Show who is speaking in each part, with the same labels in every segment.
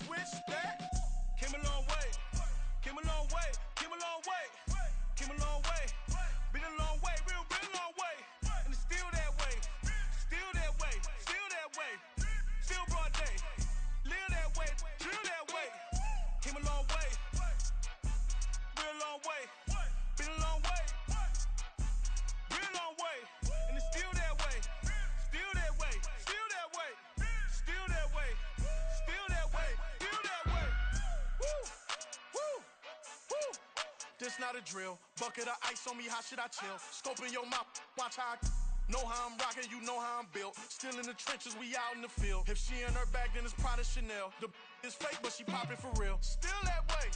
Speaker 1: switch that. Came a long way, came a long way, came a long way, came a long way. Been a long way, real long way. And it's still that way, still that way, still that way. Still broad day, live that way, drill that way. Came a long way, real long way. Been a long way, real long way. And it's still that way, still that way, still that way, still that way, still that way, still that way. Woo, woo, woo. This not a drill. Bucket of ice on me, how should I chill? Scope in your mouth, watch how I know how I'm rocking, you know how I'm built. Still in the trenches, we out in the field. If she in her bag, then it's Prada Chanel. The is fake, but she poppin' for real. Still that way.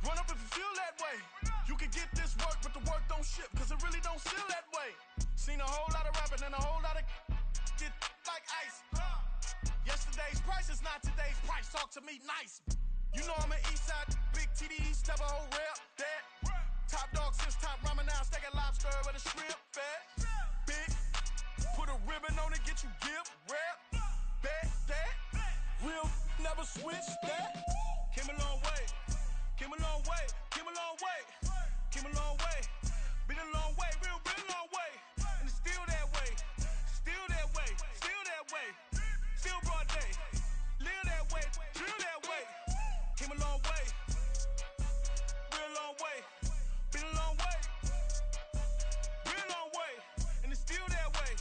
Speaker 1: Run up if you feel that way. You can get this work, but the work don't ship, cause it really don't feel that way. Seen a whole lot of rapping and a whole lot of get like ice. Yesterday's price is not today's price. Talk to me nice. You know I'm an Eastside, big TDE, step a whole rep, that. Top dog since top ramen now, steak and lobster with a shrimp fat. Big, put a ribbon on it, get you gift, rep, bet, that. Real, never switch that. Came a long way, came a long way, came a long way, came a long way. Been a long way, real long way. And it's still that way, still that way, still that way. Still broad day, live that way, drill that way. Came a long way, real long way. Been a long way, real long way. And it's still that way,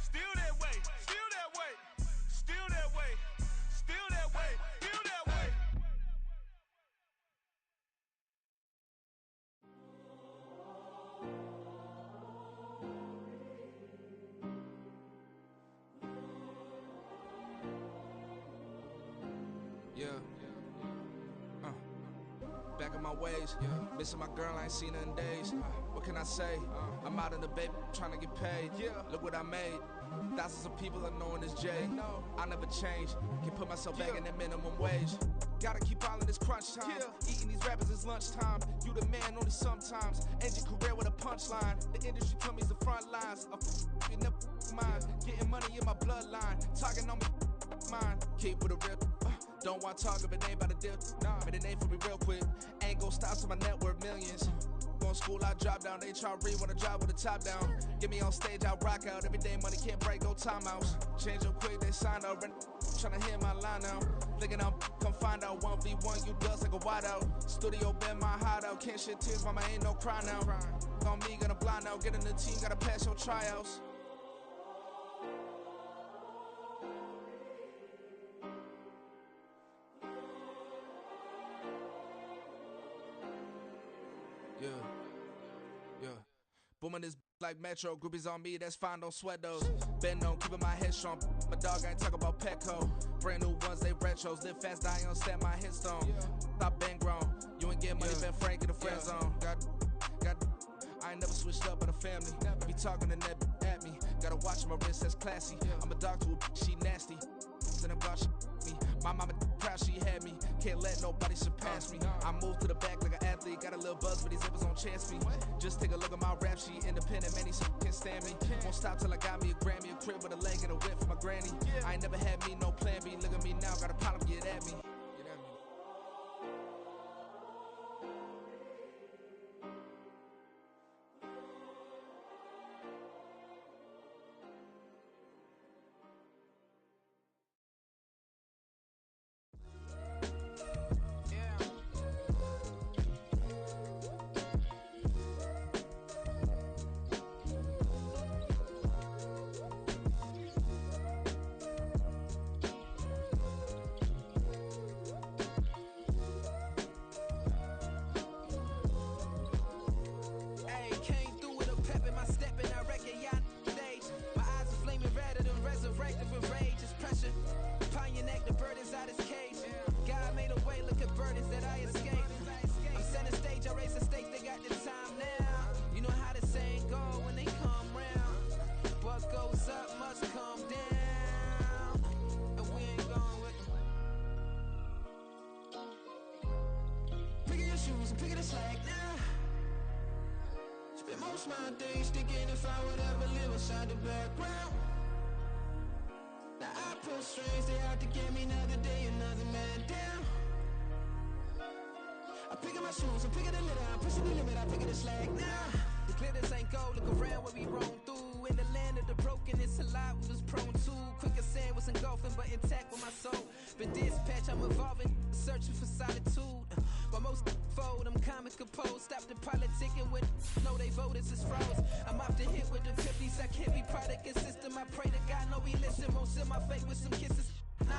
Speaker 1: still that way, still that way, still that way, still that way, still that way.
Speaker 2: Back in my ways, missing my girl, I ain't seen her in days. What can I say? I'm out in the baby, trying to get paid. Look what I made. Thousands of people are knowing this Jay. I never change. Can put myself back in that minimum wage. Gotta keep all of this crunch time. Eating these rappers is lunchtime. You the man only sometimes. End your career with a punchline. The industry told me it's the front lines. I'm never mine. Getting money in my bloodline. Talking on me, mine. Keep with a real. Don't want to talk if it ain't about a deal. Made a name for me real quick. Ain't gon' stop so my net worth millions. Going school, I drop down. They try to read when I drive with the top down. Get me on stage, I rock out. Every day money can't break, no timeouts. Change up quick, they sign up. Tryna hear my line now. Thinking I'm come find out 1v1, you dust like a whiteout. Studio been my hideout. Can't shed tears, mama ain't no cry now. On me, gonna blind out. Get in the team, gotta pass your tryouts. Booming this like Metro, groupies on me, that's fine, don't sweat those. Been on, keeping my head strong. My dog ain't talking about Petco. Brand new ones, they retros. Live fast, die on, set my headstone. Stop been grown. You ain't getting money, been frank in the friend zone. I ain't never switched up on a family. Be talking to that at me. Gotta watch my wrist, that's classy. I'm a dog to a she nasty. Then I'm gone, she me. My mama proud she had me. Can't let nobody surpass me. I move to the back like an athlete. Got a little buzz, but these zippers don't chance me. Just take a look at my rap sheet. Independent, man, these can't stand me. Won't stop till I got me a Grammy, a crib with a leg and a whip for my granny. I ain't never had me no plan B. Look at me now, got a problem, get at me.
Speaker 3: My days thinking if I would ever live inside the background. Now I pull strings, they out to get me another day, another man. my shoes. I'm picking the litter, I'm pushing the limit, I figure the slag now. The glitters ain't gold, look around where we roam through. In the land of the broken, it's a lot we was prone to. Quicker sand was engulfing, but intact with my soul. Been dispatched, I'm evolving, searching for solitude. While most fold, I'm comic composed. Stop the politicking with no, they voters is froze. I'm often hit with the 50s, I can't be product and system. I pray to God, no, we listen. Won't send my fate with some kisses. Nah,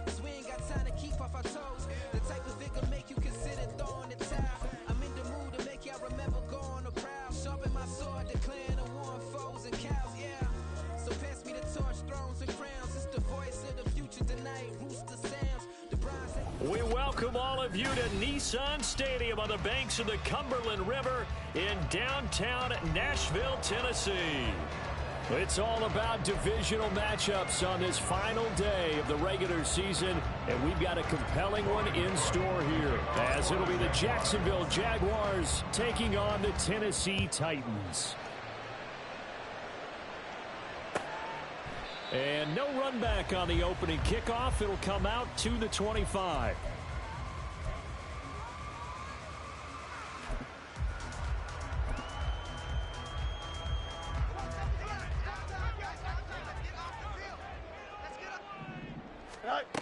Speaker 3: cause we ain't got time to keep off our toes. The type of figure make you consider throwing the towel. I'm in the mood to make y'all remember going to proud. Sharpen my sword, declaring the war on foes and cows, yeah. So pass me the torch, thrones and crowns. It's the voice of the future tonight. Rooster sounds, the bronze.
Speaker 4: We welcome all of you to Nissan Stadium on the banks of the Cumberland River in downtown Nashville, Tennessee. It's all about divisional matchups on this final day of the regular season, and we've got a compelling one in store here, as it'll be the Jacksonville Jaguars taking on the Tennessee Titans. And no run back on the opening kickoff. It'll come out to the 25.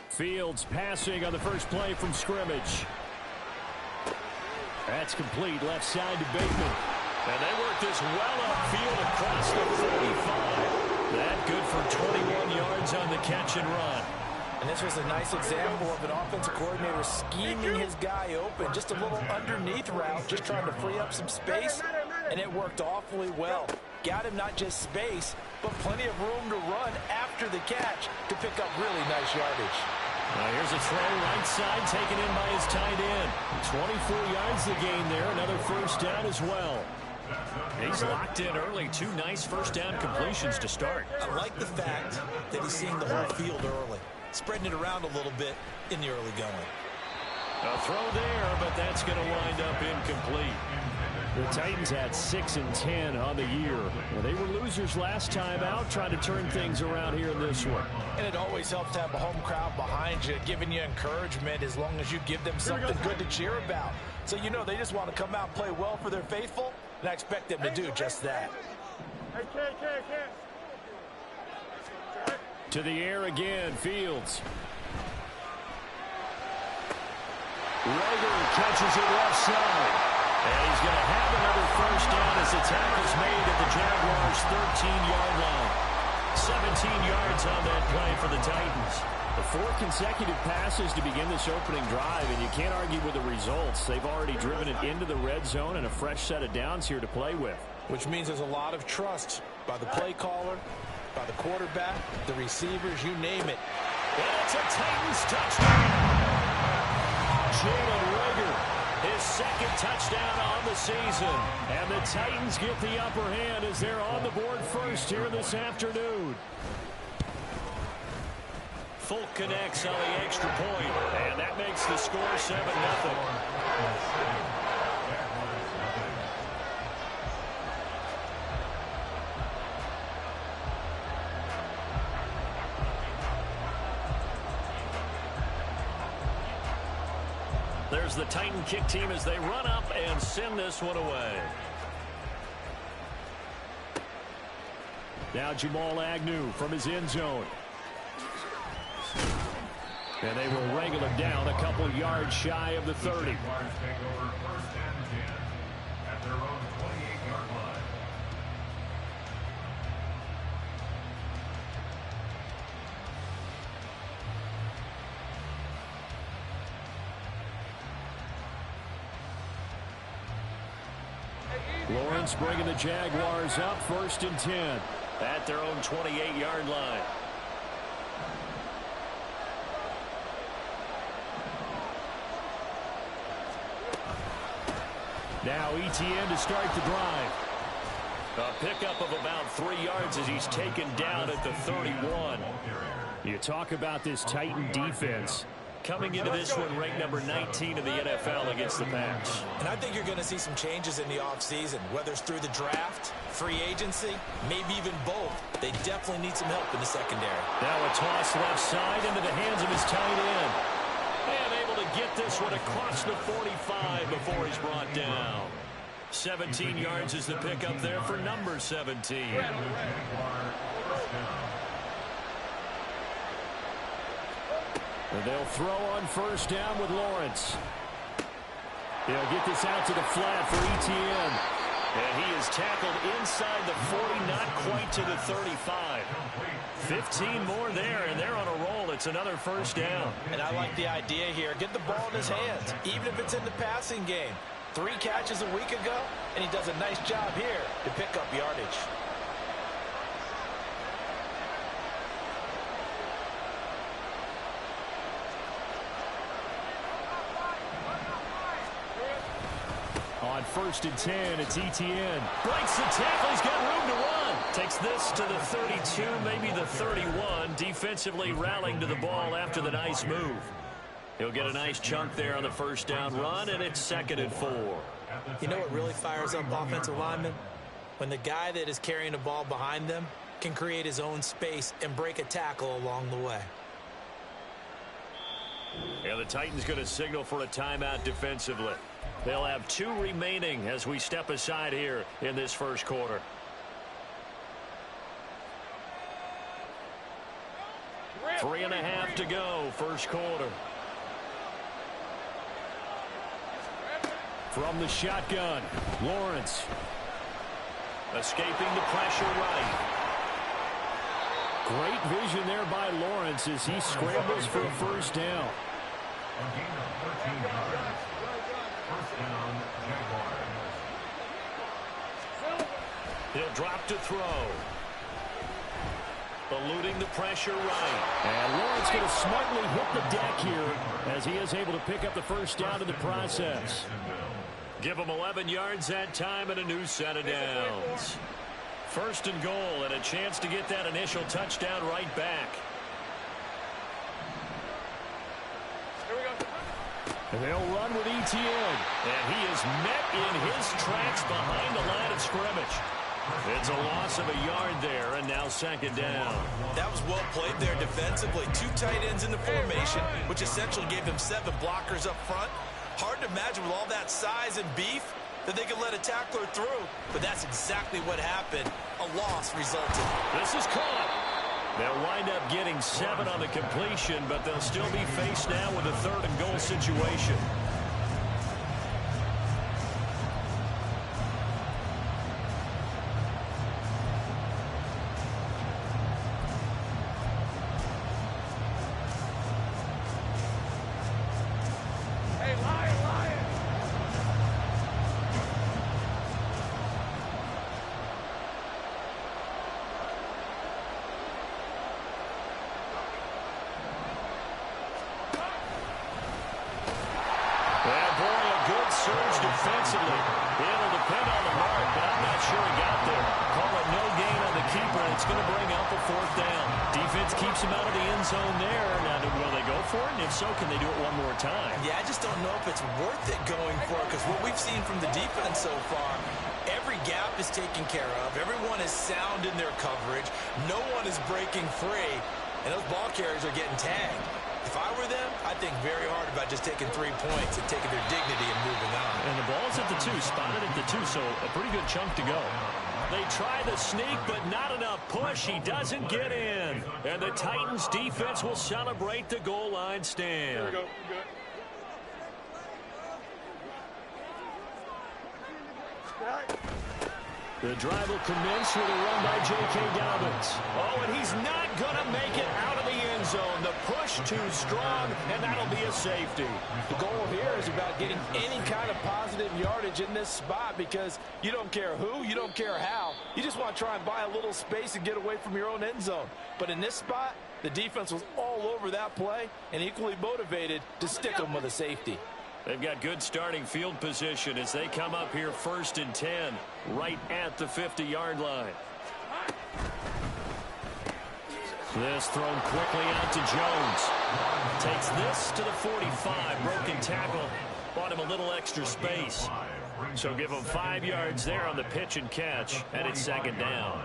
Speaker 4: Fields passing on the first play from scrimmage. That's complete, left side to Bateman. And they work this well upfield across the 45. That good for 21 yards on the catch and run.
Speaker 5: And this was a nice example of an offensive coordinator scheming his guy open. Just a little underneath route, just trying to free up some space, and it worked awfully well. Got him not just space, but plenty of room to run after the catch to pick up really nice yardage.
Speaker 4: Now here's a throw right side taken in by his tight end. 24 yards the gain there, another first down as well. He's locked in early. Two nice first down completions to start.
Speaker 5: I like the fact that he's seeing the whole field early, spreading it around a little bit in the early going.
Speaker 4: A throw there, but that's going to wind up incomplete. The Titans had 6 and 10 on the year. Well, they were losers last time out, trying to turn things around here in this one.
Speaker 5: And it always helps to have a home crowd behind you, giving you encouragement as long as you give them something good to cheer about. So you know they just want to come out and play well for their faithful, and I expect them to do just that.
Speaker 4: To the air again, Fields. Rager catches it left side. And he's going to have another first down as the tackle's made at the Jaguars' 13-yard line. 17 yards on that play for the Titans. The 4 consecutive passes to begin this opening drive, and you can't argue with the results. They've already driven it into the red zone and a fresh set of downs here to play with. Which means there's a lot of trust by the play caller, by the quarterback, the receivers, you name it. And it's a Titans touchdown. Jalen Rager, his second touchdown on the season. And the Titans get the upper hand as they're on the board first here this afternoon. Folk connects on the extra point, and that makes the score 7-0. There's the Titan kick team as they run up and send this one away. Now Jamal Agnew from his end zone. And they will wrangle him down a couple yards shy of the 30. Lawrence bringing the Jaguars up 1st and 10 at their own 28-yard line. Now ETN to start the drive. A pickup of about 3 yards as he's taken down at the 31. You talk about this Titan defense. Coming into this one ranked number 19 in the NFL against the Pats.
Speaker 5: And I think you're going to see some changes in the offseason, whether it's through the draft, free agency, maybe even both. They definitely need some help in the secondary.
Speaker 4: Now a toss left side into the hands of his tight end. And able to get get this one across the 45 before he's brought down. 17 yards is the pickup there for number 17. And they'll throw on first down with Lawrence. They'll get this out to the flat for Etienne. And he is tackled inside the 40, not quite to the 35. 15 more there, and they're on a roll. It's another first down.
Speaker 5: And I like the idea here. Get the ball in his hands, even if it's in the passing game. 3 catches a week ago, and he does a nice job here to pick up yardage.
Speaker 4: On 1st and 10, it's Etienne. Breaks the tackle. He's got room to run. Takes this to the 32, maybe the 31. Defensively rallying to the ball after the nice move. He'll get a nice chunk there on the first down run, and it's 2nd and 4.
Speaker 5: You know what really fires up offensive linemen? When the guy that is carrying the ball behind them can create his own space and break a tackle along the way.
Speaker 4: Yeah, the Titans going to signal for a timeout defensively. They'll have 2 remaining as we step aside here in this first quarter. Three and a half to go, first quarter. From the shotgun, Lawrence. Escaping the pressure right. Great vision there by Lawrence as he scrambles for a first down. He'll drop to throw. Eluding the pressure right. And Lawrence going to smartly hit the deck here as he is able to pick up the first down in the process. Give him 11 yards that time and a new set of downs. 1st and goal and a chance to get that initial touchdown right back.
Speaker 1: Here we go.
Speaker 4: And they'll run with Etienne. And he is met in his tracks behind the line of scrimmage. It's a loss of a yard there, and now 2nd down.
Speaker 5: That was well played there defensively. 2 tight ends in the formation, which essentially gave them 7 blockers up front. Hard to imagine with all that size and beef that they could let a tackler through. But that's exactly what happened. A loss resulted.
Speaker 4: This is caught. They'll wind up getting 7 on the completion, but they'll still be faced now with a 3rd and goal situation. Defensively, it'll depend on the mark, but I'm not sure he got there. Call it no gain on the keeper, and it's going to bring up a 4th down. Defense keeps him out of the end zone there. Now, will they go for it? And if so, can they do it one more time?
Speaker 5: Yeah, I just don't know if it's worth it going for it, because what we've seen from the defense so far, every gap is taken care of. Everyone is sound in their coverage. No one is breaking free, and those ball carriers are getting tagged. If I were them, I'd think very hard about just taking 3 points and taking their dignity and moving on.
Speaker 4: And the ball's at the 2, spotted at the 2, so a pretty good chunk to go. They try the sneak, but not enough push. He doesn't get in. And the Titans defense will celebrate the goal line stand.
Speaker 1: Here we go. Good.
Speaker 4: The drive will commence with a run by J.K. Dobbins. Oh, and he's not going to make it out of the end zone. The push too strong, and that'll be a safety.
Speaker 5: The goal here is about getting any kind of positive yardage in this spot, because you don't care who, you don't care how. You just want to try and buy a little space and get away from your own end zone. But in this spot, the defense was all over that play and equally motivated to stick them with a safety.
Speaker 4: They've got good starting field position as they come up here 1st and 10, right at the 50-yard line. This thrown quickly out to Jones. Takes this to the 45. Broken tackle. Bought him a little extra space. So give him 5 yards there on the pitch and catch, and it's 2nd down.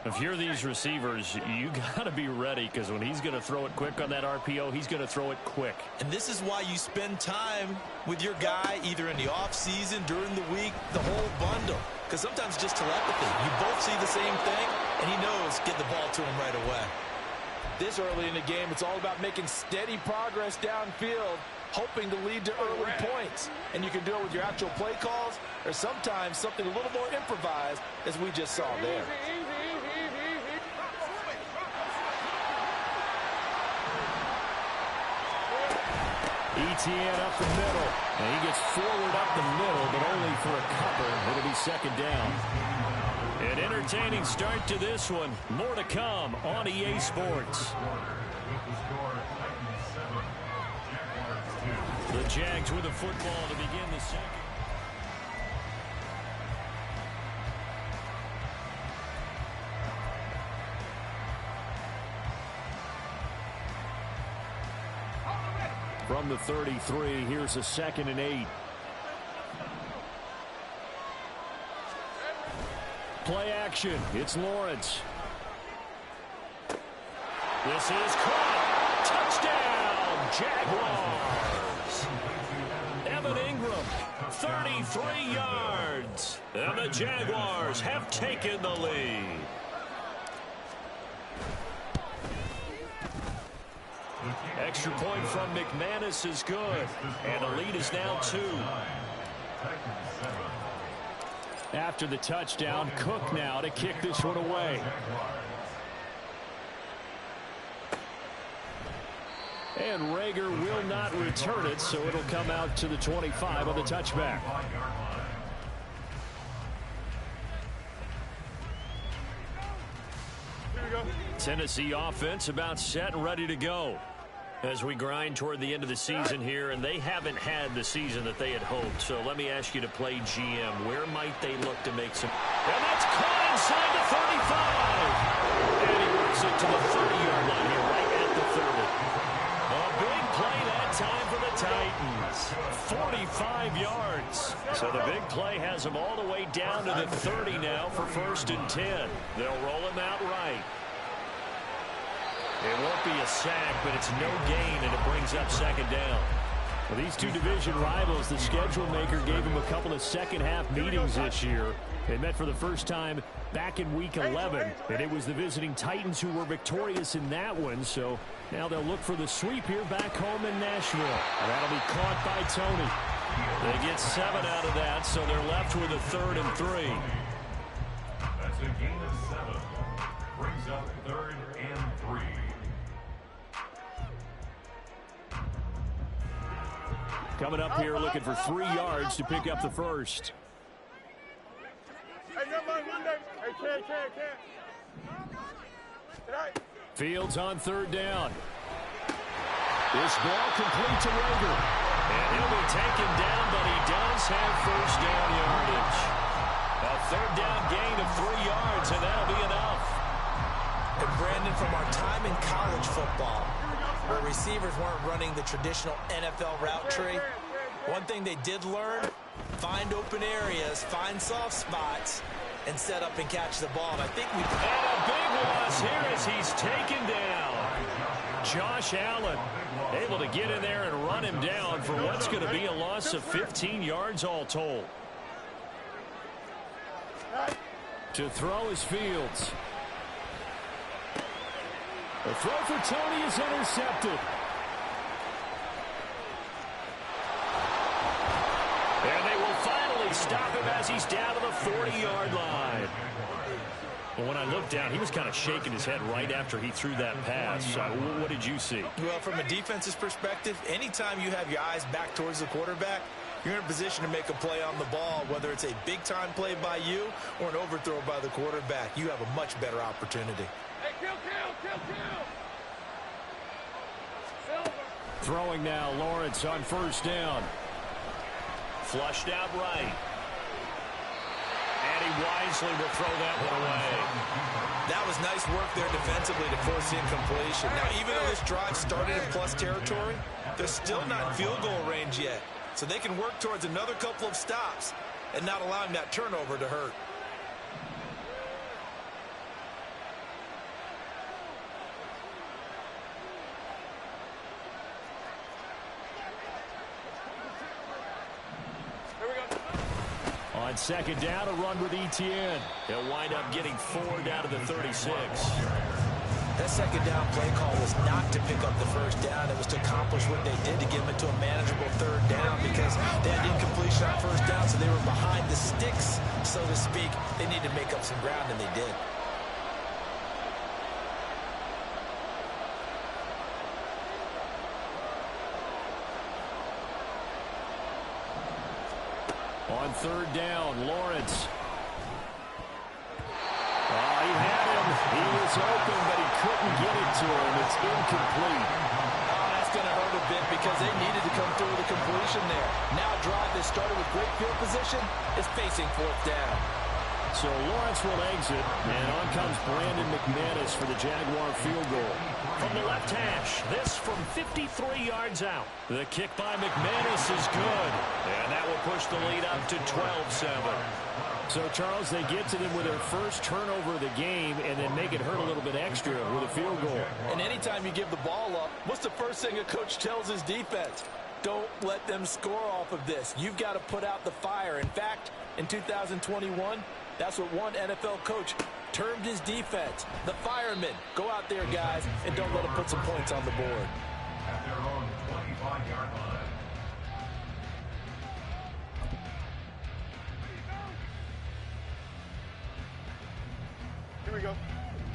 Speaker 4: If you're these receivers, you got to be ready, because when he's going to throw it quick on that RPO, he's going to throw it quick.
Speaker 5: And this is why you spend time with your guy, either in the offseason, during the week, the whole bundle. Because sometimes just telepathy. You both see the same thing, and he knows get the ball to him right away.
Speaker 3: This early in the game, it's all about making steady progress downfield, hoping to lead to early points. And you can do it with your actual play calls, or sometimes something a little more improvised, as we just saw there.
Speaker 4: Etienne up the middle. And he gets forward up the middle, but only for a couple. It'll be second down. An entertaining start to this one. More to come on EA Sports. The Jags with the football to begin the second. From the 33, here's a 2nd and 8. Play action. It's Lawrence. This is caught. Touchdown, Jaguars. Evan Ingram, 33 yards. And the Jaguars have taken the lead. Extra point from McManus is good. And the lead is now 2. After the touchdown, Cook now to kick this one away. And Rager will not return it, so it'll come out to the 25 on the touchback. Tennessee offense about set and ready to go as we grind toward the end of the season here, and they haven't had the season that they had hoped. So let me ask you to play GM. Where might they look to make some? And that's caught inside the 35. And he works it to the 30-yard line here, right at the 30. A big play that time for the Titans. 45 yards. So the big play has him all the way down to the 30 now for 1st and 10. They'll roll him out right. It won't be a sack, but it's no gain, and it brings up 2nd down. Well, these two division rivals, the schedule maker gave them a couple of second-half meetings this year. They met for the first time back in Week 11, and it was the visiting Titans who were victorious in that one. So now they'll look for the sweep here back home in Nashville. And that'll be caught by Tony. They get 7 out of that, so they're left with a 3rd and 3.
Speaker 6: That's a gain of 7. Brings up 3rd and 3.
Speaker 4: Coming up here looking for 3 yards to pick up the first. Fields on 3rd down. This ball complete to Rager. And he'll be taken down, but he does have 1st down yardage. A 3rd down gain of 3 yards, and that'll be enough.
Speaker 5: And Brandon, from our time in college football, where receivers weren't running the traditional NFL route tree, one thing they did learn, find open areas, find soft spots, and set up and catch the ball. And I think we...
Speaker 4: And a big loss here as he's taken down. Josh Allen able to get in there and run him down for what's going to be a loss of 15 yards all told. To throw is Fields. The throw for Tony is intercepted. And they will finally stop him as he's down to the 40-yard line. Well, when I looked down, he was kind of shaking his head right after he threw that pass. What did you see?
Speaker 5: Well, from a defense's perspective, anytime you have your eyes back towards the quarterback, you're in a position to make a play on the ball, whether it's a big-time play by you or an overthrow by the quarterback. You have a much better opportunity.
Speaker 4: Throwing now, Lawrence on 1st down. Flushed out right. And he wisely will throw that one away.
Speaker 5: That was nice work there defensively to force incompletion. Now, even though this drive started in plus territory, they're still not in field goal range yet. So they can work towards another couple of stops and not allowing that turnover to hurt.
Speaker 4: On second down, a run with Etienne. He'll wind up getting 4 down to the 36.
Speaker 5: That second down play call was not to pick up the first down. It was to accomplish what they did, to get them into a manageable third down, because they had incompletion on first down, so they were behind the sticks, so to speak. They needed to make up some ground, and they did.
Speaker 4: On third down, Lawrence. He had him. He was open, but he couldn't get it to him. It's incomplete.
Speaker 5: That's going to hurt a bit because they needed to come through with a completion there. Now a drive that started with great field position is facing fourth down.
Speaker 4: So Lawrence will exit, and on comes Brandon McManus for the Jaguar field goal. From the left hash, this from 53 yards out. The kick by McManus is good, and that will push the lead up to 12-7. So, Charles, they get to them with their first turnover of the game and then make it hurt a little bit extra with a field goal.
Speaker 5: And anytime you give the ball up, what's the first thing a coach tells his defense? Don't let them score off of this. You've got to put out the fire. In fact, in 2021, that's what one NFL coach termed his defense. The firemen. Go out there, guys, and don't let them put some points on the board.
Speaker 6: At their own 25-yard line.
Speaker 1: Here we go.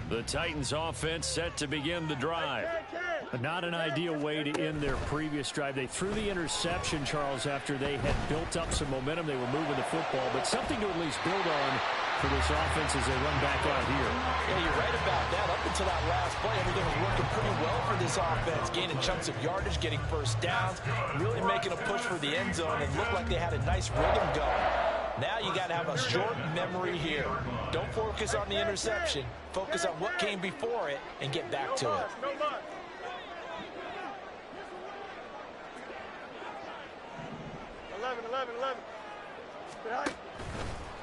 Speaker 4: The Titans offense set to begin the drive. Not an ideal way to end their previous drive. They threw the interception, Charles, after they had built up some momentum. They were moving the football, but something to at least build on for this offense as they run back out here.
Speaker 5: Yeah, you're right about that. Up until that last play, everything was working pretty well for this offense, gaining chunks of yardage, getting first downs, really making a push for the end zone, and looked like they had a nice rhythm going. Now you got to have a short memory here. Don't focus on the interception. Focus on what came before it and get back to it.
Speaker 1: No much. 11. Behind.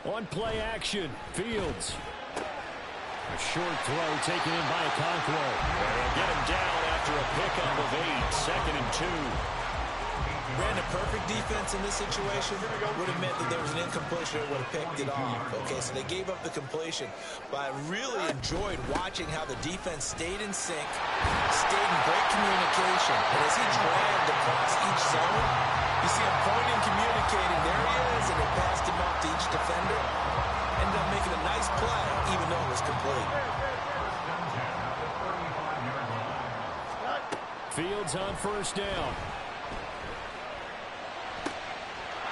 Speaker 4: On play action, Fields. A short throw taken in by Okonkwo. They'll get him down after a pickup of 8, 2nd and 2.
Speaker 5: Brandon, perfect defense in this situation would have meant that there was an incompletion that would have picked it off. Okay, so they gave up the completion. But I really enjoyed watching how the defense stayed in sync, stayed in great communication. And as he dragged across each zone, you see him pointing, communicating. There he is, and they passed him up to each defender. Ended up making a nice play, even though it was complete.
Speaker 4: Fields on first down.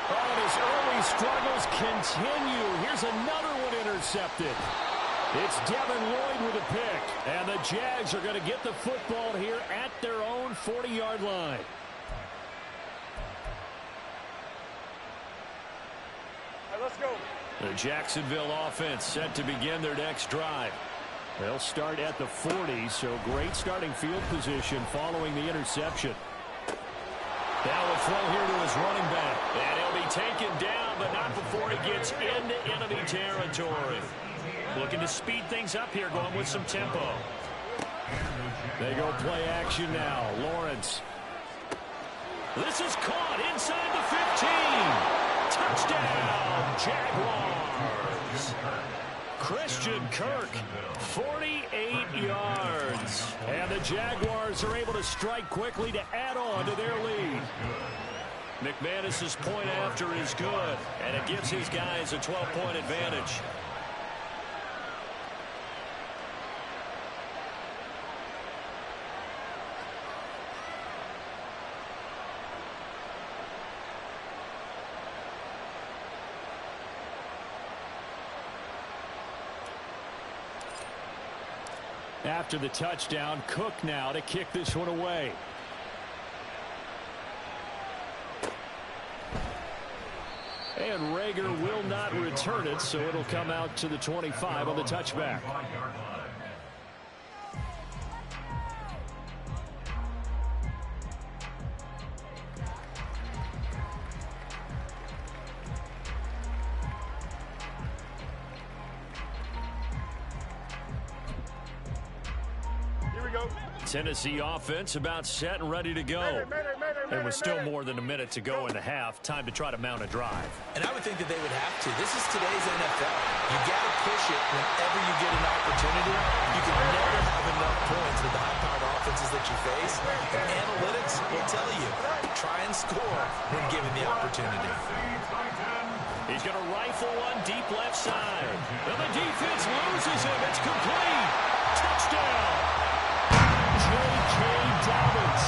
Speaker 4: And his early struggles continue. Here's another one intercepted. It's Devin Lloyd with a pick. And the Jags are going to get the football here at their own 40-yard line.
Speaker 1: All right, let's go.
Speaker 4: The Jacksonville offense set to begin their next drive. They'll start at the 40, so great starting field position following the interception. Now will throw here to his running back. And he'll be taken down, but not before he gets into enemy territory. Looking to speed things up here, going with some tempo. They go play action now. Lawrence. This is caught inside the 15. Touchdown, Jaguars. Christian Kirk, 48 yards. And the Jaguars are able to strike quickly to add on to their lead. McManus's point after is good, and it gives his guys a 12-point advantage. After the touchdown, Cook now to kick this one away. And Rager will not return it, so it'll come out to the 25 on the touchback.
Speaker 1: Here we go.
Speaker 4: Tennessee offense about set and ready to go.
Speaker 1: Mayday.
Speaker 4: And with still more than a minute to go in the half, time to try to mount a drive.
Speaker 5: And I would think that they would have to. This is today's NFL. You got to push it whenever you get an opportunity. You can never have enough points with the high-powered offenses that you face. And analytics will tell you, try and score when given the opportunity.
Speaker 4: He's going to rifle one deep left side. And the defense loses him. It's complete. Touchdown. J.K. Dobbins,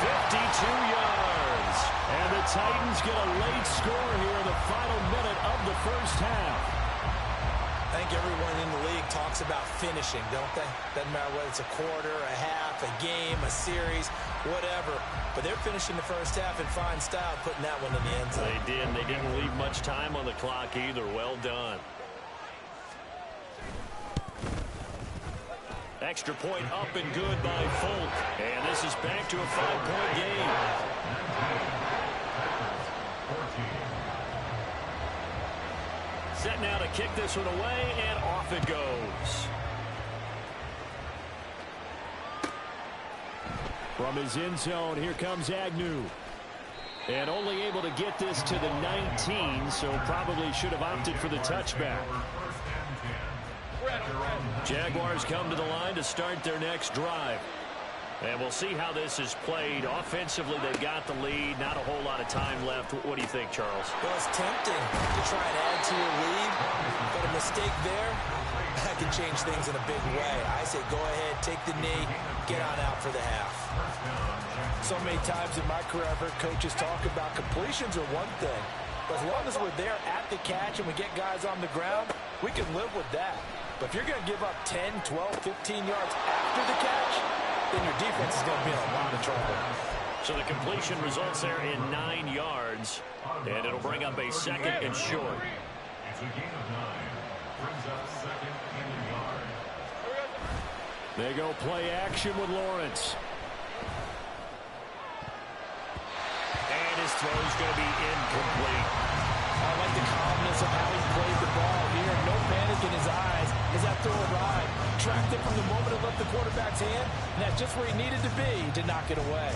Speaker 4: 52 yards. And the Titans get a late score here in the final minute of the first half.
Speaker 5: I think everyone in the league talks about finishing, don't they? Doesn't matter whether it's a quarter, a half, a game, a series, whatever. But they're finishing the first half in fine style, putting that one in the end zone.
Speaker 4: They did. They didn't leave much time on the clock either. Well done. Extra point up and good by Folk. And this is back to a 5-point game. Set now to kick this one away, and off it goes. From his end zone, here comes Agnew. And only able to get this to the 19, so probably should have opted for the touchback. Jaguars come to the line to start their next drive. And we'll see how this is played. Offensively, they've got the lead. Not a whole lot of time left. What do you think, Charles?
Speaker 5: Well, it's tempting to try and add to your lead, but a mistake there, that can change things in a big way. I say go ahead, take the knee, get on out for the half. So many times in my career, I've heard coaches talk about completions are one thing. But as long as we're there at the catch and we get guys on the ground, we can live with that. But if you're going to give up 10, 12, 15 yards after the catch, then your defense is going to be in a lot of trouble.
Speaker 4: So the completion results there in 9 yards, and it'll bring up a second and short.
Speaker 6: It's a gain of 9. Brings up second and a yard.
Speaker 4: They go play action with Lawrence. And his throw's going to be incomplete.
Speaker 5: I like the calmness of how he played the ball here. No panic in his eyes as that throw arrived. Tracked it from the moment it left the quarterback's hand, and that's just where he needed to be to knock it away.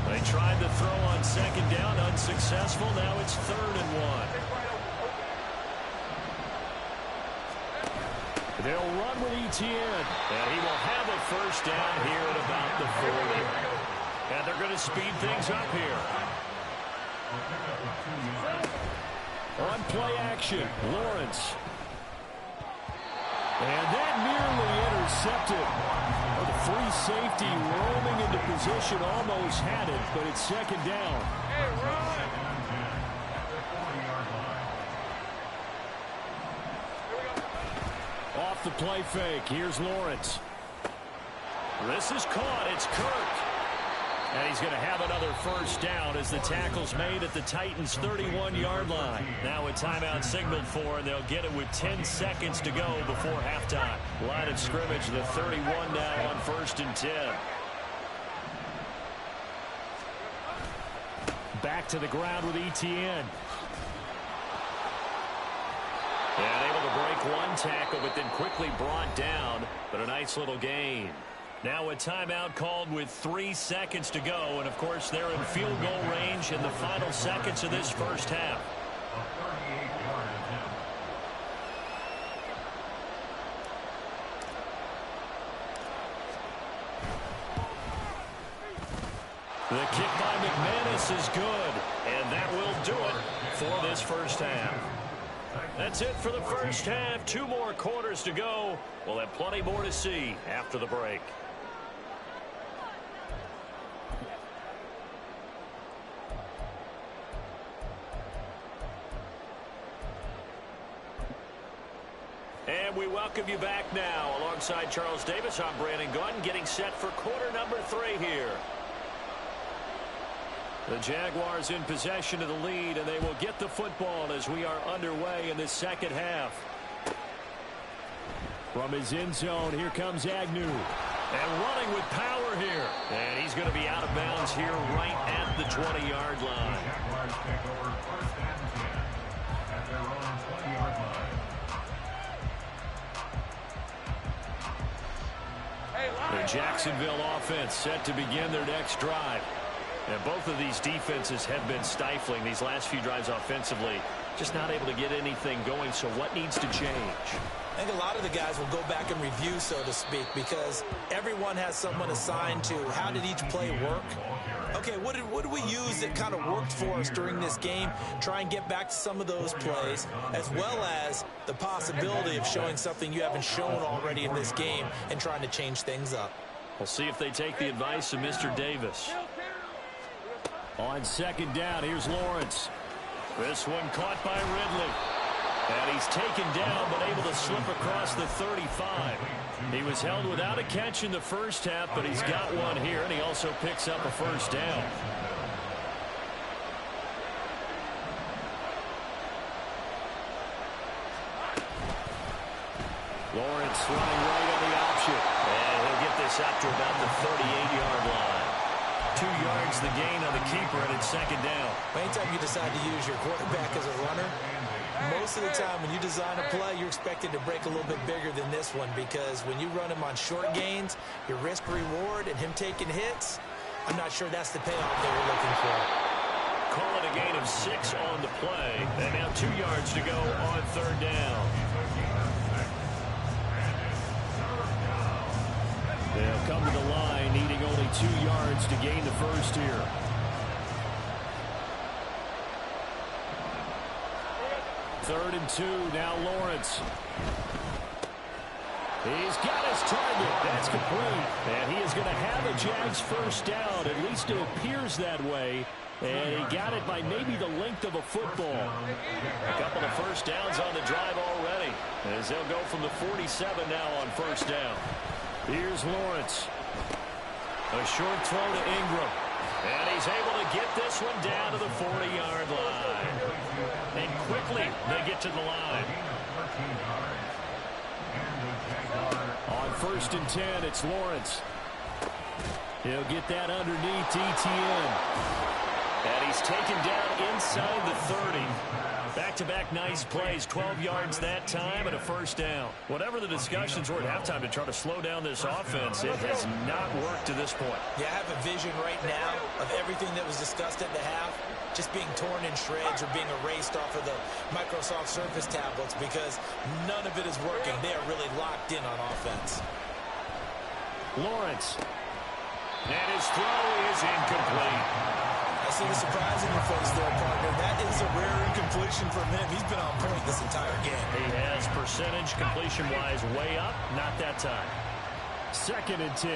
Speaker 4: They tried to throw on second down, unsuccessful. Now it's 3rd and 1. They'll run with Etienne, and he will have a first down here at about the 40. And they're going to speed things up here. On play action, Lawrence. And that nearly intercepted. The free safety roaming into position, almost had it, but it's second down.
Speaker 1: Hey, run!
Speaker 4: Off the play fake, here's Lawrence. This is caught, it's Kirk. And he's going to have another first down as the tackle's made at the Titans' 31-yard line. Now a timeout signaled for, and they'll get it with 10 seconds to go before halftime. Line of scrimmage, the 31 now on 1st and 10. Back to the ground with Etienne. And able to break one tackle, but then quickly brought down. But a nice little gain. Now a timeout called with 3 seconds to go. And, of course, they're in field goal range in the final seconds of this first half. The kick by McManus is good. And that will do it for this first half. That's it for the first half. 2 more quarters to go. We'll have plenty more to see after the break. And we welcome you back now. Alongside Charles Davis, I'm Brandon Gunn, getting set for quarter number 3 here. The Jaguars in possession of the lead, and they will get the football as we are underway in this second half. From his end zone, here comes Agnew. And running with power here. And he's going to be out of bounds here right at the 20-yard line.
Speaker 6: Jaguars take over 1st and 10 at their own 20-yard line.
Speaker 4: Jacksonville offense set to begin their next drive. And both of these defenses have been stifling these last few drives offensively. Just not able to get anything going, so what needs to change?
Speaker 5: I think a lot of the guys will go back and review, so to speak, because everyone has someone assigned to how did each play work. Okay, what did we use that kind of worked for us during this game? Try and get back to some of those plays, as well as the possibility of showing something you haven't shown already in this game and trying to change things up.
Speaker 4: We'll see if they take the advice of Mr. Davis. On second down, here's Lawrence. This one caught by Ridley. And he's taken down, but able to slip across the 35. He was held without a catch in the first half, but he's got one here, and he also picks up a first down. Lawrence running right on the option. And he'll get this out to about the 38-yard line. 2 yards the gain on the keeper, and it's second down.
Speaker 5: Anytime you decide to use your quarterback as a runner, most of the time when you design a play, you're expected to break a little bit bigger than this one, because when you run him on short gains, your risk-reward and him taking hits, I'm not sure that's the payoff they were looking for.
Speaker 4: Call it a gain of 6 on the play, and now 2 yards to go on third down. They'll come to the line, needing only 2 yards to gain the first here. Third and 2, now Lawrence. He's got his target. That's complete. And he is going to have a Jags first down. At least it appears that way. And he got it by maybe the length of a football. A couple of first downs on the drive already, as they'll go from the 47 now on first down. Here's Lawrence. A short throw to Ingram. And he's able to get this one down to the 40-yard line. And quickly they get to the line. On first and 10, it's Lawrence. He'll get that underneath ETN. And he's taken down inside the 30. Back-to-back nice plays, 12 yards that time and a first down. Whatever the discussions were at halftime to try to slow down this offense, it has not worked to this point.
Speaker 5: Yeah, I have a vision right now of everything that was discussed at the half just being torn in shreds or being erased off of the Microsoft Surface tablets, because none of it is working. They are really locked in on offense.
Speaker 4: Lawrence. And his throw is incomplete.
Speaker 5: I see the surprise in your face there, partner. That is a rare incompletion from him. He's been on point this entire game.
Speaker 4: He has percentage completion-wise way up. Not that time. Second and 10.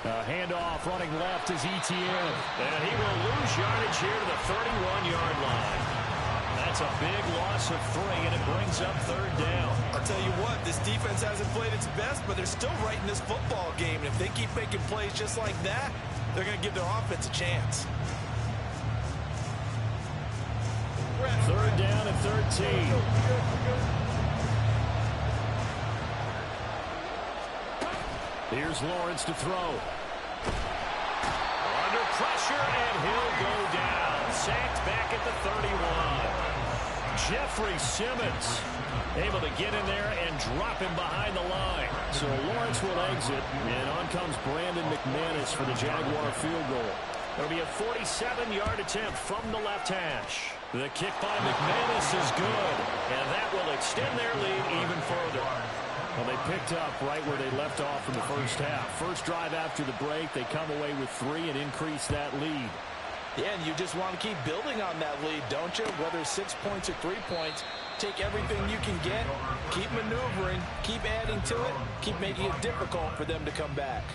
Speaker 4: A handoff running left is ETN. And he will lose yardage here to the 31-yard line. That's a big loss of 3, and it brings up third down.
Speaker 5: I'll tell you what, this defense hasn't played its best, but they're still right in this football game. And if they keep making plays just like that, they're going to give their offense a chance.
Speaker 4: Third down and 13. Here's Lawrence to throw. Under pressure, and he'll go down. Sacked back at the 31. Jeffrey Simmons able to get in there and drop him behind the line. So Lawrence will exit, and on comes Brandon McManus for the Jaguar field goal. It'll be a 47-yard attempt from the left hash. The kick by McManus is good, and that will extend their lead even further. Well, they picked up right where they left off in the first half. First drive after the break, they come away with 3 and increase that lead.
Speaker 5: Yeah, and you just want to keep building on that lead, don't you? Whether 6 points or 3 points, take everything you can get, keep maneuvering, keep adding to it, keep making it difficult for them to come back.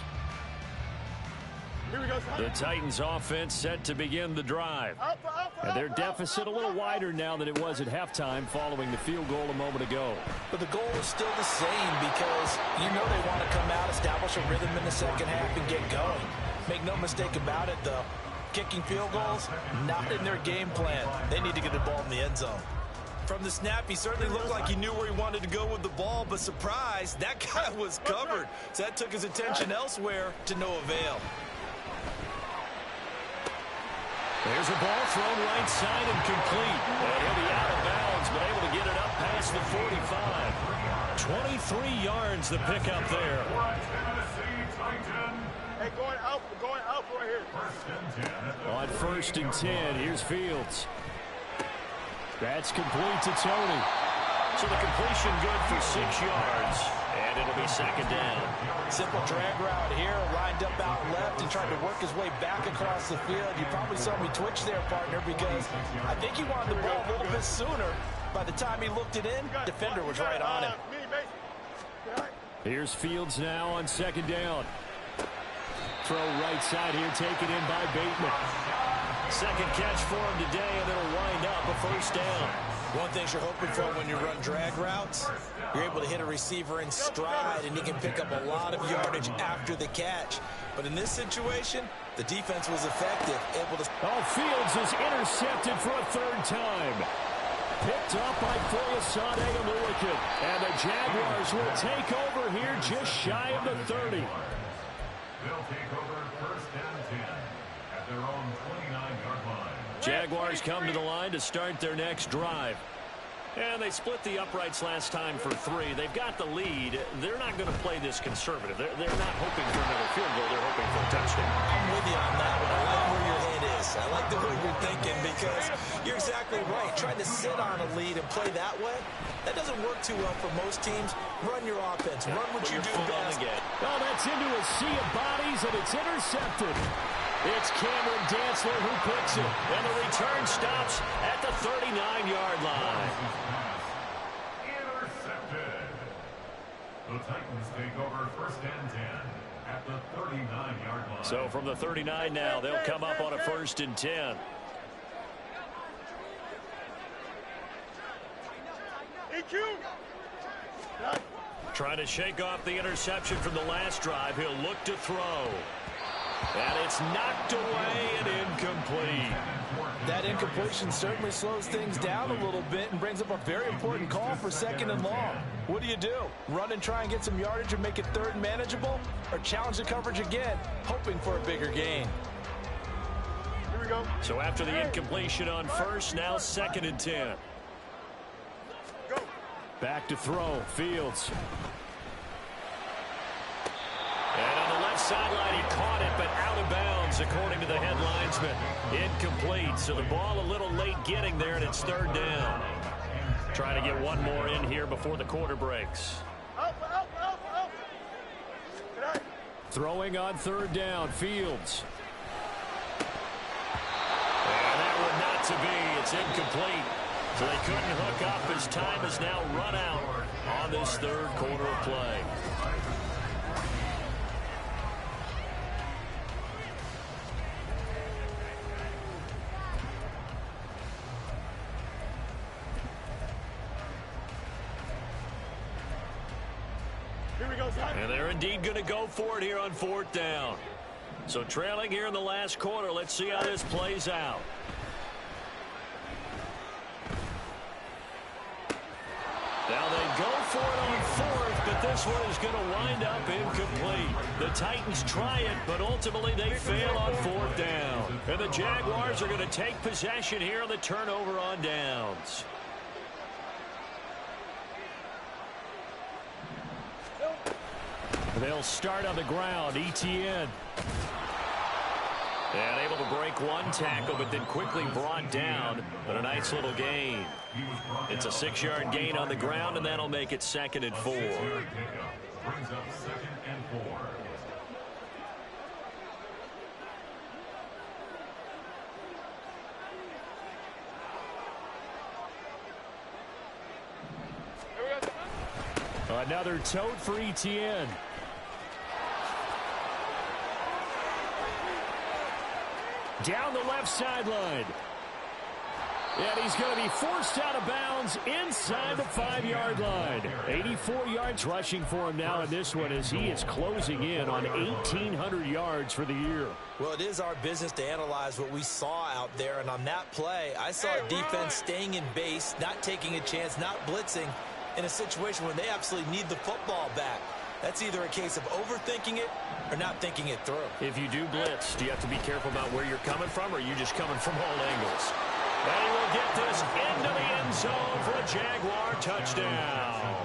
Speaker 4: The Titans offense set to begin the drive. And their deficit a little wider now than it was at halftime following the field goal a moment ago.
Speaker 5: But the goal is still the same, because you know they want to come out, establish a rhythm in the second half, and get going. Make no mistake about it, though. Kicking field goals, not in their game plan. They need to get the ball in the end zone. From the snap, he certainly looked like he knew where he wanted to go with the ball, but surprise, that guy was covered. So that took his attention elsewhere to no avail.
Speaker 4: There's a ball thrown right side and complete. And he'll be out of bounds, but able to get it up past the 45. 23 yards the pickup there.
Speaker 1: Hey, going up right here.
Speaker 4: On 1st and 10, here's Fields. That's complete to Tony. So the completion good for 6 yards, and it'll be 2nd down.
Speaker 5: Simple drag route here, lined up out left and tried to work his way back across the field. You probably saw me twitch there, partner, because I think he wanted the ball a little bit sooner. By the time he looked it in, defender was right on him.
Speaker 4: Here's Fields now on 2nd down. Throw right side here, taken in by Bateman. Second catch for him today, and it'll wind up a 1st down.
Speaker 5: One thing you're hoping for when you run drag routes, you're able to hit a receiver in stride, and he can pick up a lot of yardage after the catch. But in this situation, the defense was effective, able to...
Speaker 4: Fields is intercepted for a 3rd time. Picked up by Foyesade Aluakin. And the Jaguars will take over here just shy of the 30.
Speaker 6: They'll take over 1st and 10 at their own 29-yard line.
Speaker 4: Jaguars come to the line to start their next drive. And they split the uprights last time for 3. They've got the lead. They're not going to play this conservative. They're not hoping for another field goal. They're hoping for a touchdown.
Speaker 5: I'm with you on that one. I like where your head is. I like the way you're thinking, because you're exactly right. Trying to sit on a lead and play that way, that doesn't work too well for most teams. Run your offense. Run what you do best.
Speaker 4: Oh, that's into a sea of bodies, and it's intercepted. It's Cameron Dantzler who picks it, and the return stops at the 39-yard line.
Speaker 6: Intercepted. The Titans take over 1st and 10 at the 39-yard line.
Speaker 4: So from the 39 now, they'll come up on a 1st and 10. Trying to shake off the interception from the last drive. He'll look to throw. And it's knocked away and incomplete.
Speaker 5: That incompletion certainly slows things down a little bit and brings up a very important call for 2nd and long. What do? Run and try and get some yardage and make it 3rd and manageable? Or challenge the coverage again, hoping for a bigger gain?
Speaker 1: Here we go.
Speaker 4: So after the incompletion on 1st, now 2nd and 10.
Speaker 1: Go.
Speaker 4: Back to throw, Fields. And on the left sideline, he caught it, but out of bounds, according to the head linesman. Incomplete, so the ball a little late getting there, and it's 3rd down. Trying to get one more in here before the quarter breaks.
Speaker 1: Up.
Speaker 4: Throwing on 3rd down, Fields. And that one not to be. It's incomplete. So they couldn't hook up as time is now run out on this 3rd quarter of play. And they're indeed going to go for it here on 4th down. So trailing here in the last quarter. Let's see how this plays out. Now they go for it on 4th, but this one is going to wind up incomplete. The Titans try it, but ultimately they fail on 4th down. And the Jaguars are going to take possession here on the turnover on downs. They'll start on the ground. Etienne. And able to break one tackle, but then quickly brought down. But a nice little gain. It's a 6-yard gain on the ground, and that'll make it 2nd and 4.
Speaker 6: Brings up 2nd and 4.
Speaker 4: Another tote for Etienne. Down the left sideline. And he's going to be forced out of bounds inside the 5-yard line. 84 yards rushing for him now in this one as he is closing in on 1,800 yards for the year.
Speaker 5: Well, it is our business to analyze what we saw out there. And on that play, I saw a defense staying in base, not taking a chance, not blitzing in a situation where they absolutely need the football back. That's either a case of overthinking it or not thinking it through.
Speaker 4: If you do blitz, do you have to be careful about where you're coming from, or are you just coming from all angles? And he will get this into the end zone for a Jaguar touchdown.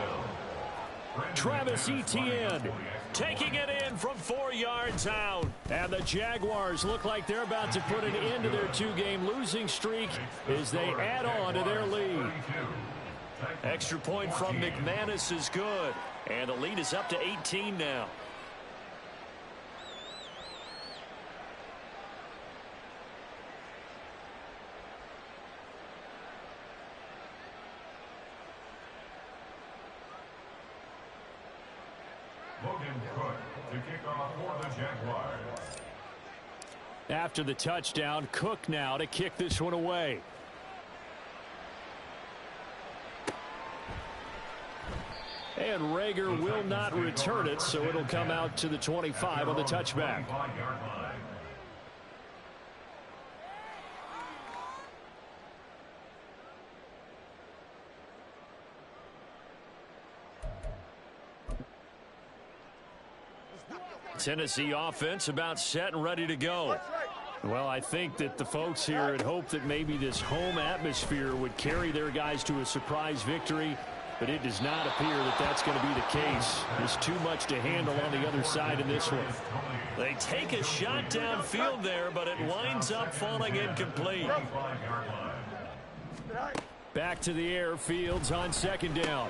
Speaker 4: Travis Etienne taking it in from 4 yards out. And the Jaguars look like they're about to put an end to their 2-game losing streak as they add on to their lead. Extra point from McManus is good. And the lead is up to 18 now.
Speaker 6: To kick off for the Jaguars.
Speaker 4: After the touchdown, Cook now to kick this one away. And Rager will not return it, so it'll come out to the 25 on the touchback. Tennessee offense about set and ready to go. Well, I think that the folks here had hoped that maybe this home atmosphere would carry their guys to a surprise victory, but it does not appear that that's going to be the case. There's too much to handle on the other side in this one. They take a shot downfield there, but it winds up falling incomplete. Back to the air, Fields on second down.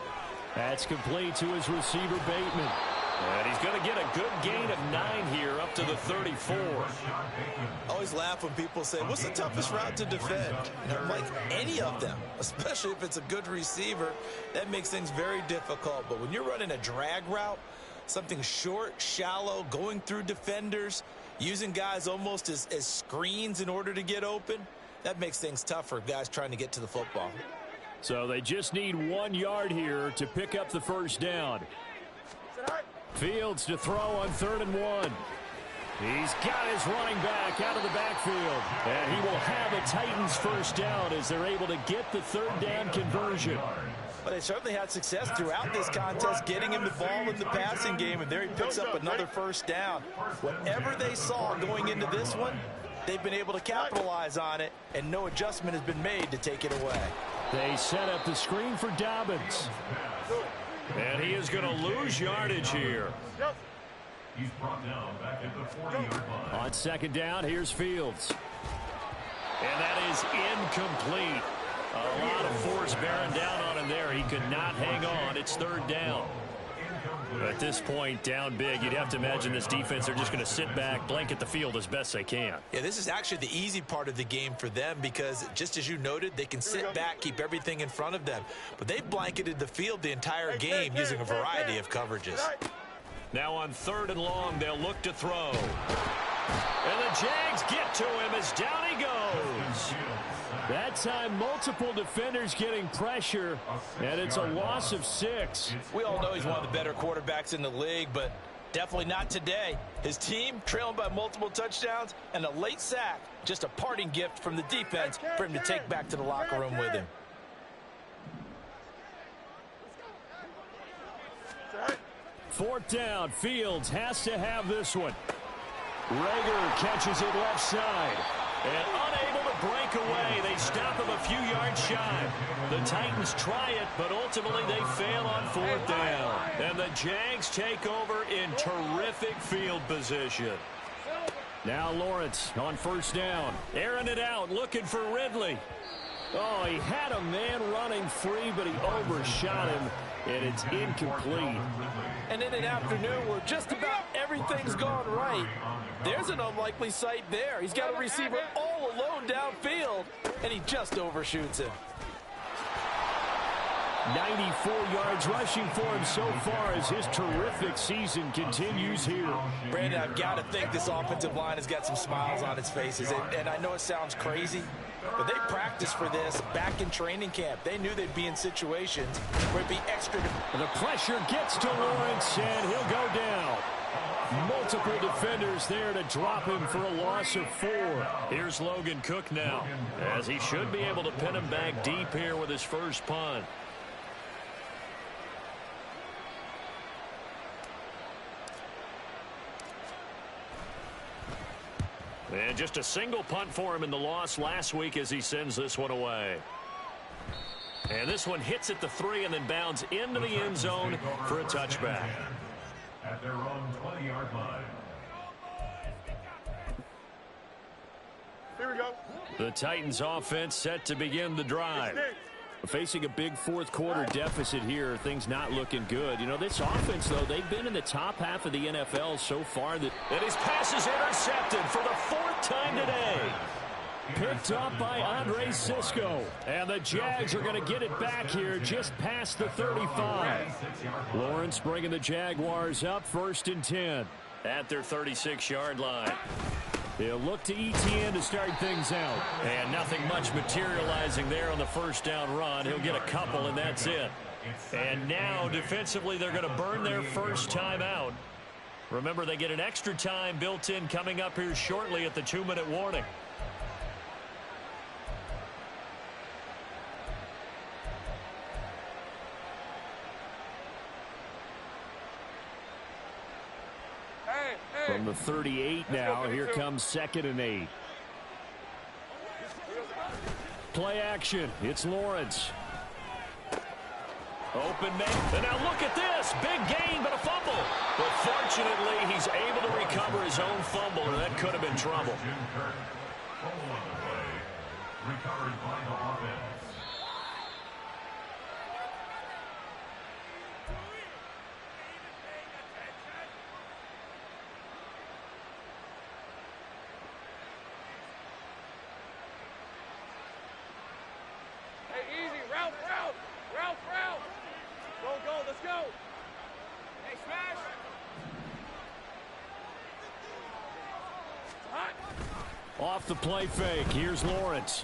Speaker 4: That's complete to his receiver, Bateman. And he's going to get a good gain of 9 here up to the 34.
Speaker 5: I always laugh when people say, what's the toughest route to defend? And I'm like, any of them, especially if it's a good receiver, that makes things very difficult. But when you're running a drag route, something short, shallow, going through defenders, using guys almost as screens in order to get open, that makes things tough for guys trying to get to the football.
Speaker 4: So they just need 1 yard here to pick up the first down. Fields to throw on 3rd and 1. He's got his running back out of the backfield. And he will have a Titans first down as they're able to get the 3rd down conversion.
Speaker 5: Well, they certainly had success throughout this contest, getting him the ball in the passing game, and there he picks up another first down. Whatever they saw going into this one, they've been able to capitalize on it, and no adjustment has been made to take it away.
Speaker 4: They set up the screen for Dobbins. And he is going to lose yardage here.
Speaker 6: He's brought down back at the 40-yard line.
Speaker 4: On second down, here's Fields. And that is incomplete. A lot of force bearing down on him there. He could not hang on. It's 3rd down. At this point, down big, you'd have to imagine this defense, they're just going to sit back, blanket the field as best they can.
Speaker 5: Yeah, this is actually the easy part of the game for them because, just as you noted, they can sit back, keep everything in front of them. But they blanketed the field the entire game using a variety of coverages.
Speaker 4: Now on 3rd and long, they'll look to throw. And the Jags get to him as down he goes. That time, multiple defenders getting pressure, and it's a loss of 6.
Speaker 5: We all know he's one of the better quarterbacks in the league, but definitely not today. His team trailing by multiple touchdowns and a late sack, just a parting gift from the defense for him to take back to the locker room with him.
Speaker 4: Fourth down, Fields has to have this one. Rager catches it left side. And unable to break away, they stop him a few yards shy. The Titans try it, but ultimately they fail on 4th down. And the Jags take over in terrific field position. Now Lawrence on 1st down. Airing it out, looking for Ridley. Oh, he had a man running free, but he overshot him, and it's incomplete.
Speaker 5: And in an afternoon where just about everything's gone right, there's an unlikely sight there. He's got a receiver all alone downfield, and he just overshoots him.
Speaker 4: 94 yards rushing for him so far as his terrific season continues here.
Speaker 5: Brandon, I've got to think this offensive line has got some smiles on its faces. And I know it sounds crazy, but they practiced for this back in training camp. They knew they'd be in situations where it'd be extra.
Speaker 4: The pressure gets to Lawrence, and he'll go down. Multiple defenders there to drop him for a loss of 4. Here's Logan Cook now, as he should be able to pin him back deep here with his first punt. And just a single punt for him in the loss last week as he sends this one away. And this one hits at the 3 and then bounds into the end zone for a touchback.
Speaker 6: At their own 20-yard line.
Speaker 1: Here we go.
Speaker 4: The Titans offense set to begin the drive. Facing a big fourth quarter deficit here, things not looking good. You know, this offense, though, they've been in the top half of the NFL so far. And his pass is intercepted for the 4th time today. Picked up by Andre Sisco. And the Jags are going to get it back here just past the 35. Lawrence bringing the Jaguars up 1st and 10 at their 36-yard line. They'll look to ETN to start things out. And nothing much materializing there on the first down run. He'll get a couple, and that's it. And now, defensively, they're going to burn their first time out. Remember, they get an extra time built in coming up here shortly at the 2-minute warning. From the 38 now, here comes 2nd and 8. Play action. It's Lawrence. Open man. And now look at this. Big gain, but a fumble. But fortunately, he's able to recover his own fumble, and that could have been trouble.
Speaker 6: Recovered by the offense.
Speaker 4: Off the play fake. Here's Lawrence.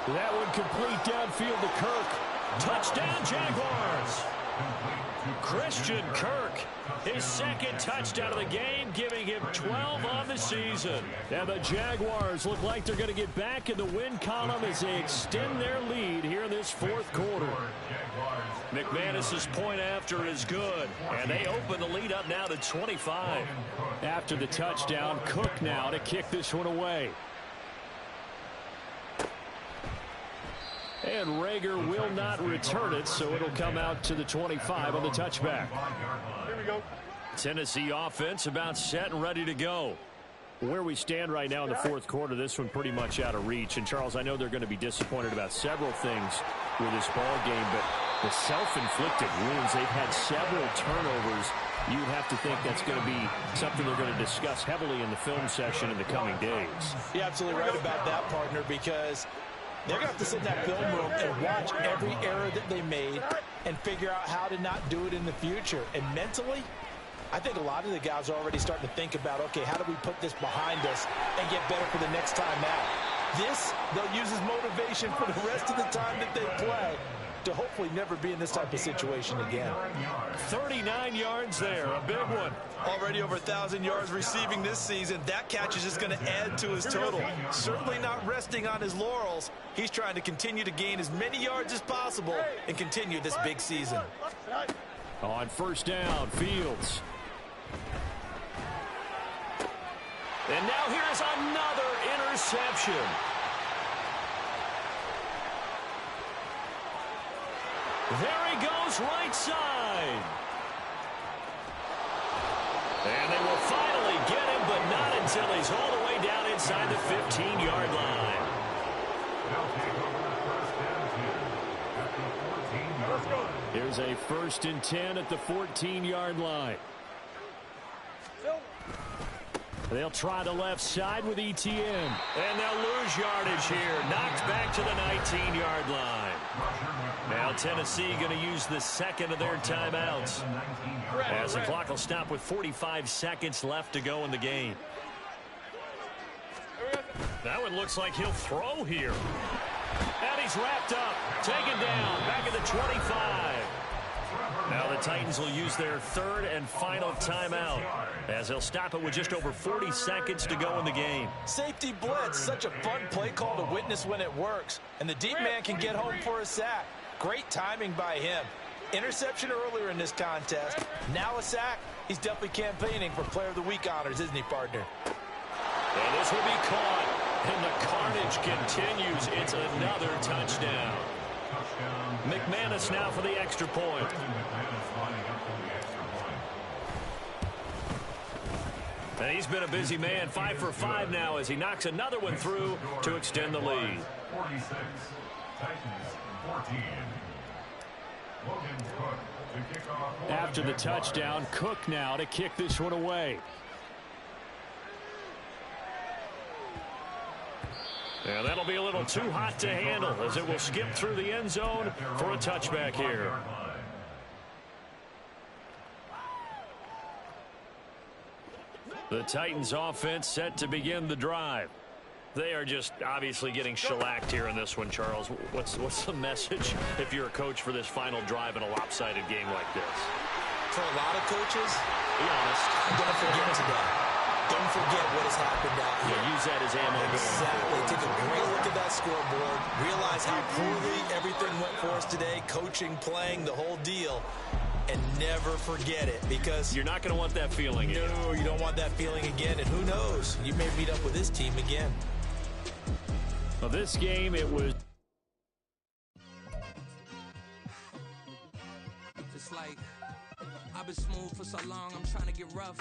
Speaker 4: That one complete downfield to Kirk. Touchdown, Jaguars. Christian Kirk, his 2nd touchdown of the game, giving him 12 on the season. And the Jaguars look like they're going to get back in the win column as they extend their lead here in this 4th quarter. McManus's point after is good, and they open the lead up now to 25. After the touchdown, Cook now to kick this one away. And Rager will not return it, so it'll come out to the 25 on the touchback.
Speaker 1: Here we go.
Speaker 4: Tennessee offense about set and ready to go. Where we stand right now in the 4th quarter, this one pretty much out of reach. And, Charles, I know they're going to be disappointed about several things with this ball game, but the self-inflicted wounds, they've had several turnovers. You have to think that's going to be something they're going to discuss heavily in the film session in the coming days.
Speaker 5: You're absolutely right about that, partner, because they're going to have to sit in that film room and watch every error that they made and figure out how to not do it in the future. And mentally, I think a lot of the guys are already starting to think about, okay, how do we put this behind us and get better for the next time out? This, they'll use as motivation for the rest of the time that they play to hopefully never be in this type of situation again.
Speaker 4: 39 yards there, a big one.
Speaker 7: Already over 1,000 yards receiving this season. That catch is just going to add to his total. Certainly not resting on his laurels. He's trying to continue to gain as many yards as possible and continue this big season.
Speaker 4: On 1st down, Fields. And now here's another interception. There he goes, right side. And they will finally get him, but not until he's all the way down inside the 15-yard line. Here's a 1st and 10 at the 14-yard line. They'll try the left side with ETN. And they'll lose yardage here. Knocked back to the 19-yard line. Now Tennessee going to use the 2nd of their timeouts, as the clock will stop with 45 seconds left to go in the game. That one looks like he'll throw here. And he's wrapped up. Taken down. Back at the 25. Now the Titans will use their 3rd and final timeout, as they'll stop it with just over 40 seconds to go in the game.
Speaker 5: Safety blitz, such a fun play call to witness when it works. And the deep man can get home for a sack. Great timing by him. Interception earlier in this contest. Now a sack. He's definitely campaigning for Player of the Week honors, isn't he, partner?
Speaker 4: And this will be caught. And the carnage continues. It's another touchdown. McManus now for the extra point. And he's been a busy man. 5 for 5 now as he knocks another one through to extend the lead.
Speaker 6: 46, Titans 14.
Speaker 4: After the touchdown, Cook now to kick this one away. And that'll be a little too hot to handle as it will skip through the end zone for a touchback here. The Titans offense set to begin the drive. They are just obviously getting shellacked here in this one, Charles. What's the message if you're a coach for this final drive in a lopsided game like this?
Speaker 5: For a lot of coaches,
Speaker 4: be honest,
Speaker 5: don't forget today. Don't forget what has happened out here.
Speaker 4: Yeah, use that as ammo.
Speaker 5: Exactly. Take a great look at that scoreboard. Realize how poorly everything went for us today. Coaching, playing, the whole deal. And never forget it, because
Speaker 4: you're not going to want that feeling again.
Speaker 5: No, you don't want that feeling again. And who knows? You may meet up with this team again.
Speaker 4: Well, this game, it was
Speaker 3: just like I've been smooth for so long, I'm trying to get rough.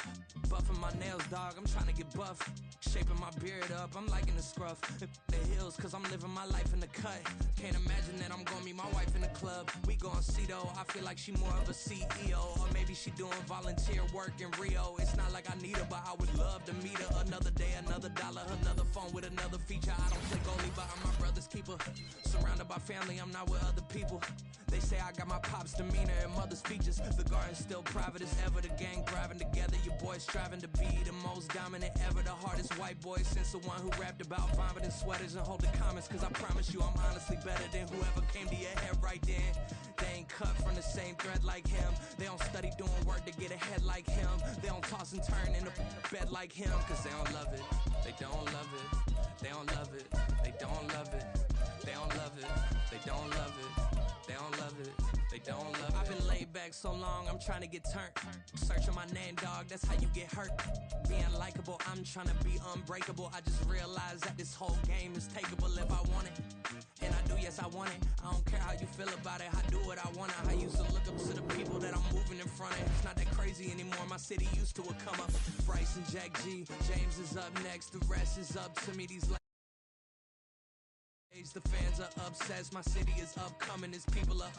Speaker 3: Buffing my nails, dog, I'm trying to get buff. Shaping my beard up, I'm liking the scruff. The hills, cause I'm living my life in the cut. Can't imagine that I'm gonna meet my wife in the club. We gon' see though, I feel like she more of a CEO. Or maybe she doing volunteer work in Rio. It's not like I need her, but I would love to meet her. Another day, another dollar, another phone with another feature. I don't play goalie, but I'm my brother's keeper. Surrounded by family, I'm not with other people. They say I got my pop's demeanor and mother's features. The garden's still private as ever. The gang thriving together. Your boys striving to be the most dominant ever. The hardest white boy since the one who rapped about vomiting sweaters and holding comments. Cause I promise you I'm honestly better than whoever came to your head right then. They ain't cut from the same thread like him. They don't study doing work to get ahead like him. They don't toss and turn in the bed like him. Cause they don't love it. They don't love it. They don't love it. They don't love it. They don't love it. They don't love it. They don't love it. They don't love it. I've been laid back so long, I'm trying to get turned. Searching my name, dog, that's how you get hurt. Being likable, I'm trying to be unbreakable. I just realized that this whole game is takeable if I want it. And I do, yes, I want it. I don't care how you feel about it. I do what I want. I used to look up to the people that I'm moving in front of. It's not that crazy anymore. My city used to it come up. Bryce and Jack G. James is up next. The rest is up to me. These the fans are obsessed. My city is upcoming. These people are up.